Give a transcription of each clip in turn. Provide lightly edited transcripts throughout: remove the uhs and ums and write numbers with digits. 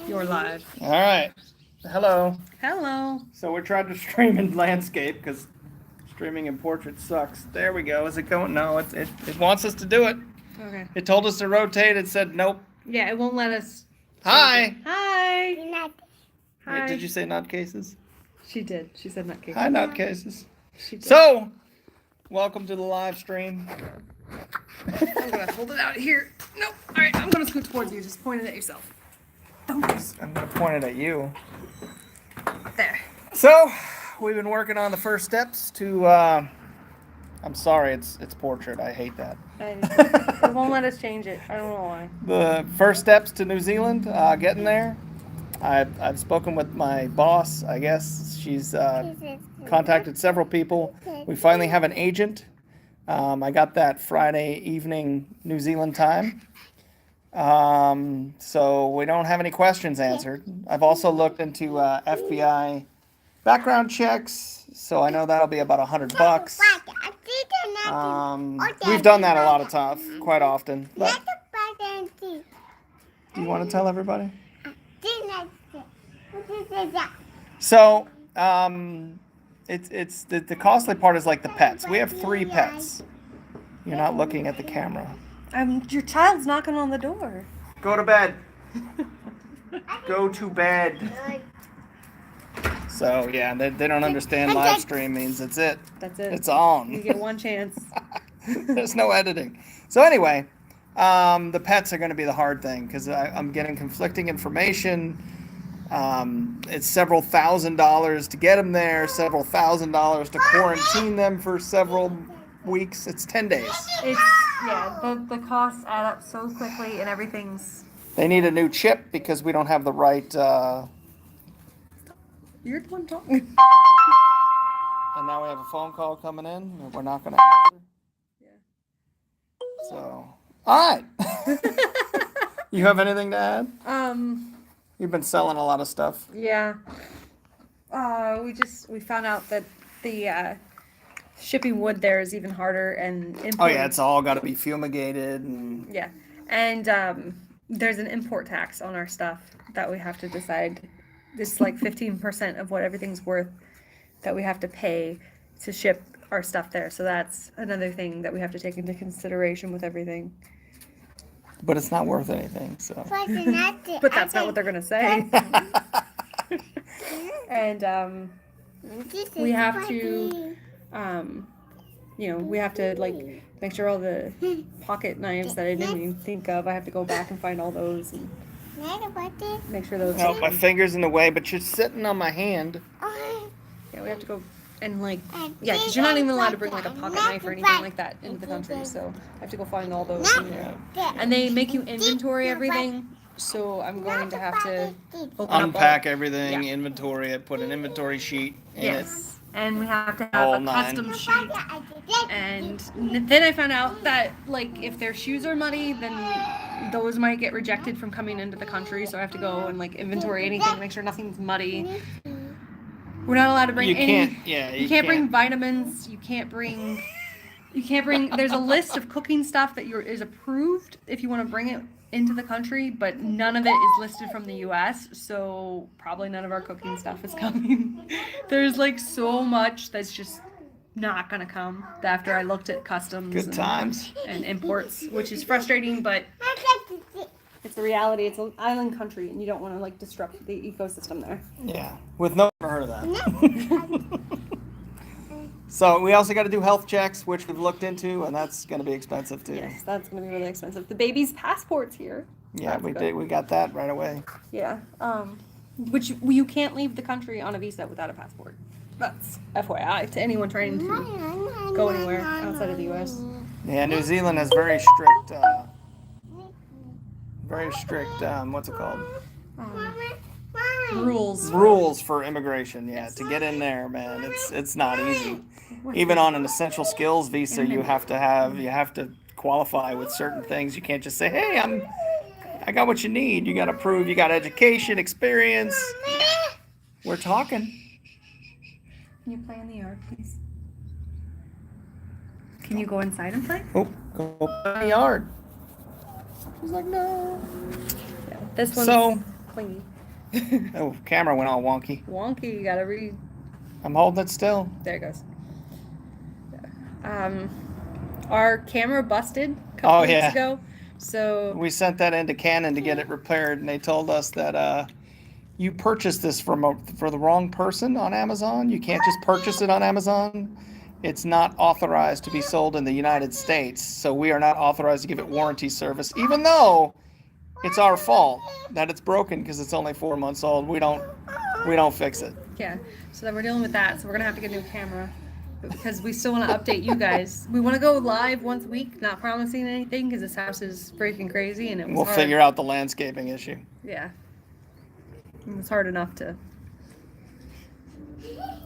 You're live. All right. Hello. Hello. So we're trying to stream in landscape because streaming in portrait sucks. There we go. Is it going? No, it wants us to do it. Okay. It told us to rotate. It said nope. Yeah, it won't let us. Hi. Hi. Hi. Did you say nutcases? She did. She said nutcase. Hi, nutcases. She did. So, welcome to the live stream. I'm gonna hold it out here. Nope. All right. I'm gonna scoot towards you. Just point it at yourself. I'm gonna point it at you. There. So, we've been working on the first steps to. I'm sorry, it's portrait. I hate that. It won't let us change it. I don't know why. The first steps to New Zealand, getting there. I've spoken with my boss. I guess she's contacted several people. We finally have an agent. I got that Friday evening New Zealand time. So we don't have any questions answered. I've also looked into FBI background checks, so I know that'll be about $100. We've done that a lot of times, quite often. But do you want to tell everybody? So, it's the costly part is like the pets. We have 3 pets. You're not looking at the camera. Your child's knocking on the door. Go to bed. Go to bed. So yeah, they don't understand live stream means it's it. That's it. It's on. You get one chance. There's no editing. So anyway, the pets are going to be the hard thing because I'm getting conflicting information. It's several $1,000s to get them there, several $1,000s to quarantine them for several weeks. It's 10 days. The costs add up so quickly and everything's. They need a new chip because we don't have the right. You're the one talking. And now we have a phone call coming in that we're not going to answer. Yeah. So, all right. You have anything to add? You've been selling a lot of stuff. Yeah. We found out that the shipping wood there is even harder and Oh yeah, it's all got to be fumigated and. Yeah, and there's an import tax on our stuff that we have to decide. It's like 15% of what everything's worth that we have to pay to ship our stuff there. So that's another thing that we have to take into consideration with everything. But it's not worth anything, so. But that's not what they're gonna say. And we have to, we have to like make sure all the pocket knives that I didn't even think of. I have to go back and find all those and make sure those. Oh, my finger's in the way, but you're sitting on my hand. Yeah, we have to go and because you're not even allowed to bring like a pocket knife or anything like that into the country. So I have to go find all those. And they make you inventory everything. So I'm going to have to unpack everything, inventory it, put an inventory sheet in it. And we have to have a custom sheet. And then I found out that like if their shoes are muddy, then those might get rejected from coming into the country. So I have to go and like inventory anything, make sure nothing's muddy. We're not allowed to bring you can't bring vitamins. You can't bring. There's a list of cooking stuff that is approved if you want to bring it into the country, but none of it is listed from the U.S. So probably none of our cooking stuff is coming. There's like so much that's just not gonna come after I looked at customs and imports, which is frustrating, but it's a reality. It's an island country, and you don't want to like disrupt the ecosystem there. Yeah, with no heard of that. So we also got to do health checks, which we've looked into, and that's going to be expensive too. Yes, that's going to be really expensive. The baby's passport's here. Yeah, we did. We got that right away. Yeah. Which you can't leave the country on a visa without a passport. That's FYI to anyone trying to go anywhere outside of the U.S. Yeah, New Zealand has very strict. What's it called? Rules for immigration. Yeah, to get in there, man, it's not easy. Even on an essential skills visa, you have to qualify with certain things. You can't just say, "Hey, I got what you need." You got to prove you got education, experience. We're talking. Can you play in the yard, please? Can you go inside and play? Oh, go in the yard. She's like, no. Yeah, this one's clingy. Oh, camera went all wonky. Wonky, you gotta read. I'm holding it still. There it goes. Our camera busted a couple weeks ago. So we sent that into Canon to get it repaired, and they told us that you purchased this for the wrong person on Amazon. You can't just purchase it on Amazon. It's not authorized to be sold in the United States, so we are not authorized to give it warranty service, even though it's our fault that it's broken because it's only 4 months old. We don't fix it. Yeah, so then we're dealing with that. So we're gonna have to get a new camera because we still want to update you guys. We want to go live once a week, not promising anything because this house is freaking crazy and it was We'll hard. figure out the landscaping issue. Yeah, it was hard enough to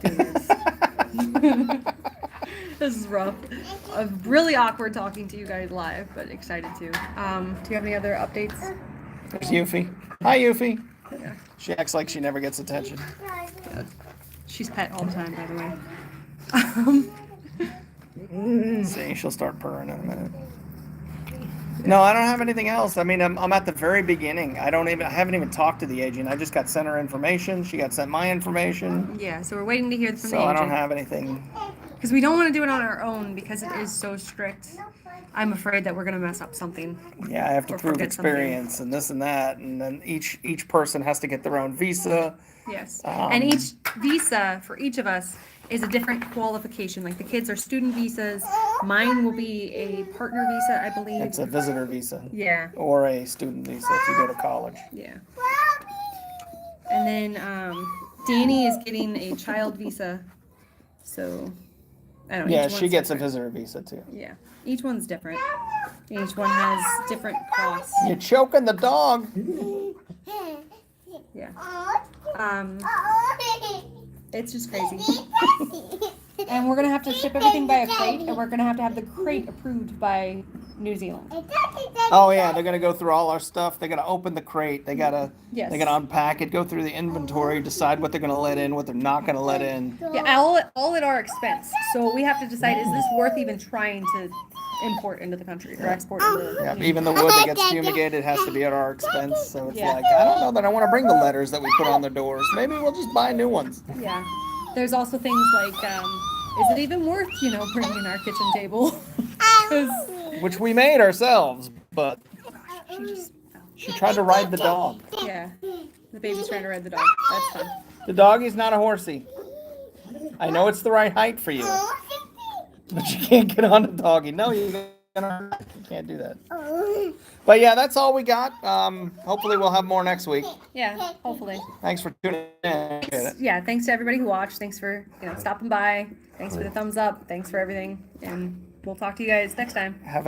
do this. This is rough. Really awkward talking to you guys live, but excited to. Do you have any other updates? There's Yuffie. Hi, Yuffie. Yeah. She acts like she never gets attention. Yeah. She's pet all the time, by the way. See, she'll start purring in a minute. No, I don't have anything else. I mean, I'm at the very beginning. I haven't even talked to the agent. I just got sent her information. She got sent my information. Yeah, so we're waiting to hear from the agent. So I don't have anything. Because we don't want to do it on our own because it is so strict. I'm afraid that we're going to mess up something. Yeah, I have to Or prove forget experience and this and that, and then each person has to get their own visa. Yes. And each visa for each of us is a different qualification. Like the kids are student visas. Mine will be a partner visa, I believe. It's a visitor visa. Yeah. Or a student visa if you go to college. Yeah. And then Danny is getting a child visa. So, I don't know. Yeah, each she one's gets a different. visitor visa too. Yeah. Each one's different. Each one has different costs. You're choking the dog. Yeah. It's just crazy. And we're going to have to ship everything by a crate, and we're going to have the crate approved by New Zealand. Oh yeah, they're gonna go through all our stuff. They're gonna open the crate. They gotta unpack it, go through the inventory, decide what they're gonna let in, what they're not gonna let in. Yeah, all at our expense. So we have to decide, is this worth even trying to import into the country or export into the Yeah, even the wood that gets fumigated has to be at our expense. So it's like, I don't know that I want to bring the letters that we put on their doors. Maybe we'll just buy new ones. Yeah. There's also things like, is it even worth, bringing in our kitchen table? Which we made ourselves, but she tried to ride the dog. Yeah, the baby's trying to ride the dog. That's fun. The doggy's not a horsey. I know it's the right height for you, but you can't get on the doggy. No, you can't do that. But yeah, that's all we got. Hopefully we'll have more next week. Yeah, hopefully. Thanks for tuning in. Yeah, thanks to everybody who watched. Thanks for stopping by. Thanks for the thumbs up. Thanks for everything. And we'll talk to you guys next time. Have